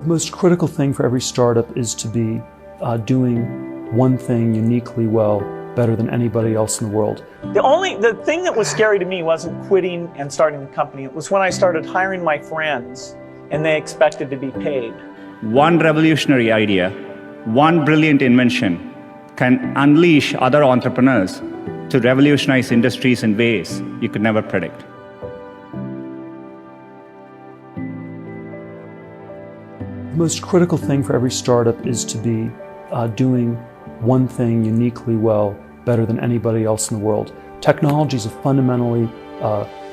The most critical thing for every startup is to be doing one thing uniquely well, better than anybody else in the world. The thing that was scary to me wasn't quitting and starting the company. It was when I started hiring my friends and they expected to be paid. One revolutionary idea, one brilliant invention can unleash other entrepreneurs to revolutionize industries in ways you could never predict. The most critical thing for every startup is to be doing one thing uniquely well, better than anybody else in the world. Technology is a fundamentally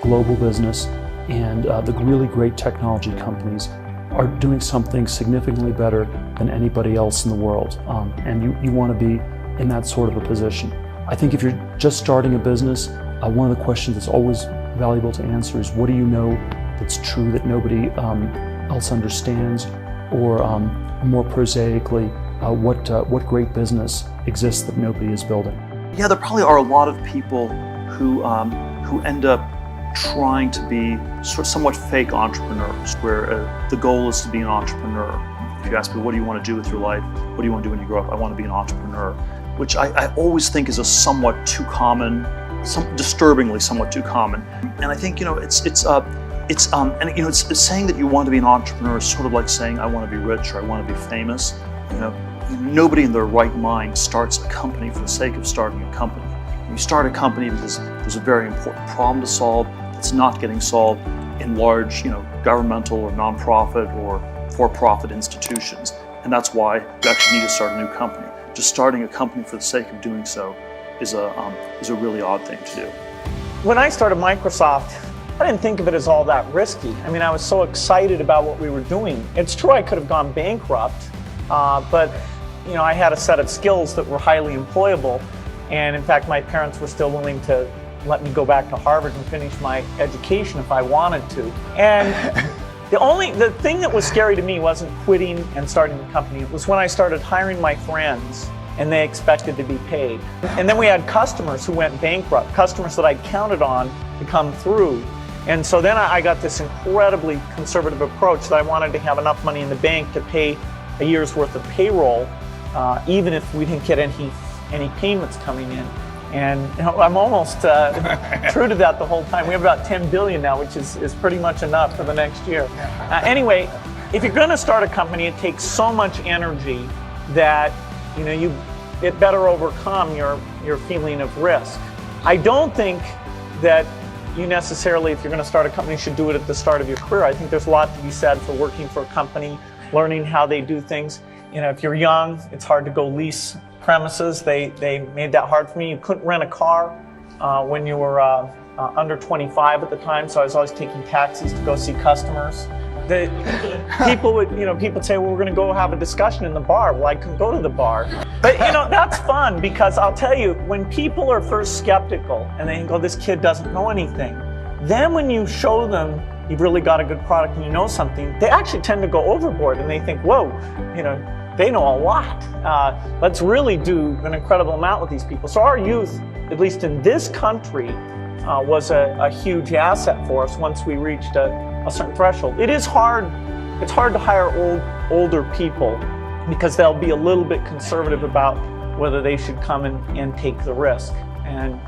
global business, and the really great technology companies are doing something significantly better than anybody else in the world. And you want to be in that sort of a position. I think if you're just starting a business, one of the questions that's always valuable to answer is, what do you know that's true that nobody else understands? Or more prosaically, what great business exists that nobody is building? Yeah, there probably are a lot of people who end up trying to be somewhat fake entrepreneurs, where the goal is to be an entrepreneur. If you ask me, what do you want to do with your life? What do you want to do when you grow up? I want to be an entrepreneur, which I always think is a somewhat too common, disturbingly somewhat too common. And I think, it's saying that you want to be an entrepreneur is sort of like saying I want to be rich or I want to be famous. Nobody in their right mind starts a company for the sake of starting a company. You start a company because there's a very important problem to solve that's not getting solved in large, governmental or nonprofit or for-profit institutions. And that's why you actually need to start a new company. Just starting a company for the sake of doing so is a really odd thing to do. When I started Microsoft, I didn't think of it as all that risky. I was so excited about what we were doing. It's true I could have gone bankrupt, but I had a set of skills that were highly employable. And in fact, my parents were still willing to let me go back to Harvard and finish my education if I wanted to. And the thing that was scary to me wasn't quitting and starting the company. It was when I started hiring my friends and they expected to be paid. And then we had customers who went bankrupt, customers that I counted on to come through. And so then I got this incredibly conservative approach that I wanted to have enough money in the bank to pay a year's worth of payroll, even if we didn't get any payments coming in. And I'm almost true to that the whole time. We have about 10 billion now, which is pretty much enough for the next year. Anyway, if you're going to start a company, it takes so much energy that it better overcome your feeling of risk. I don't think that you necessarily, if you're going to start a company, should do it at the start of your career. I think there's a lot to be said for working for a company, learning how they do things. If you're young, it's hard to go lease premises. They made that hard for me. You couldn't rent a car when you were under 25 at the time, so I was always taking taxis to go see customers. People would say, well, we're going to go have a discussion in the bar. Well, I couldn't go to the bar. But that's fun, because I'll tell you, when people are first skeptical and they go, this kid doesn't know anything, then when you show them you've really got a good product and you know something, they actually tend to go overboard and they think, whoa, they know a lot. Let's really do an incredible amount with these people. So our youth, at least in this country, was a huge asset for us once we reached a certain threshold. It is hard. It's hard to hire older people because they'll be a little bit conservative about whether they should come and take the risk. And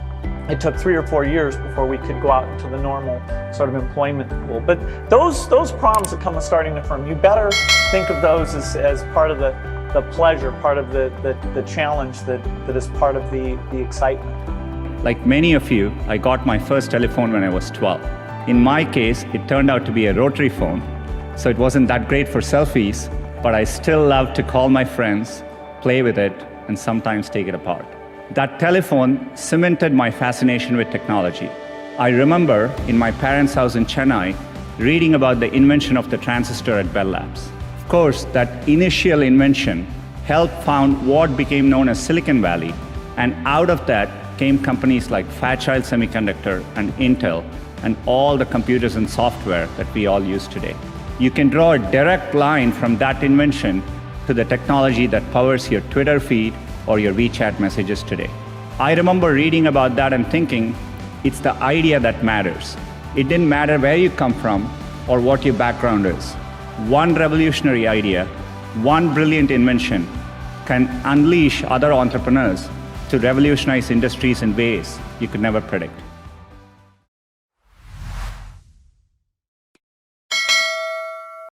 it took 3 or 4 years before we could go out into the normal sort of employment pool. But those problems that come with starting a firm, you better think of those as part of the pleasure, part of the challenge that is part of the excitement. Like many of you, I got my first telephone when I was 12. In my case, it turned out to be a rotary phone, so it wasn't that great for selfies, but I still loved to call my friends, play with it, and sometimes take it apart. That telephone cemented my fascination with technology. I remember in my parents' house in Chennai, reading about the invention of the transistor at Bell Labs. Of course, that initial invention helped found what became known as Silicon Valley, and out of that came companies like Fairchild Semiconductor and Intel, and all the computers and software that we all use today. You can draw a direct line from that invention to the technology that powers your Twitter feed or your WeChat messages today. I remember reading about that and thinking, it's the idea that matters. It didn't matter where you come from or what your background is. one revolutionary idea, one brilliant invention can unleash other entrepreneurs to revolutionize industries in ways you could never predict.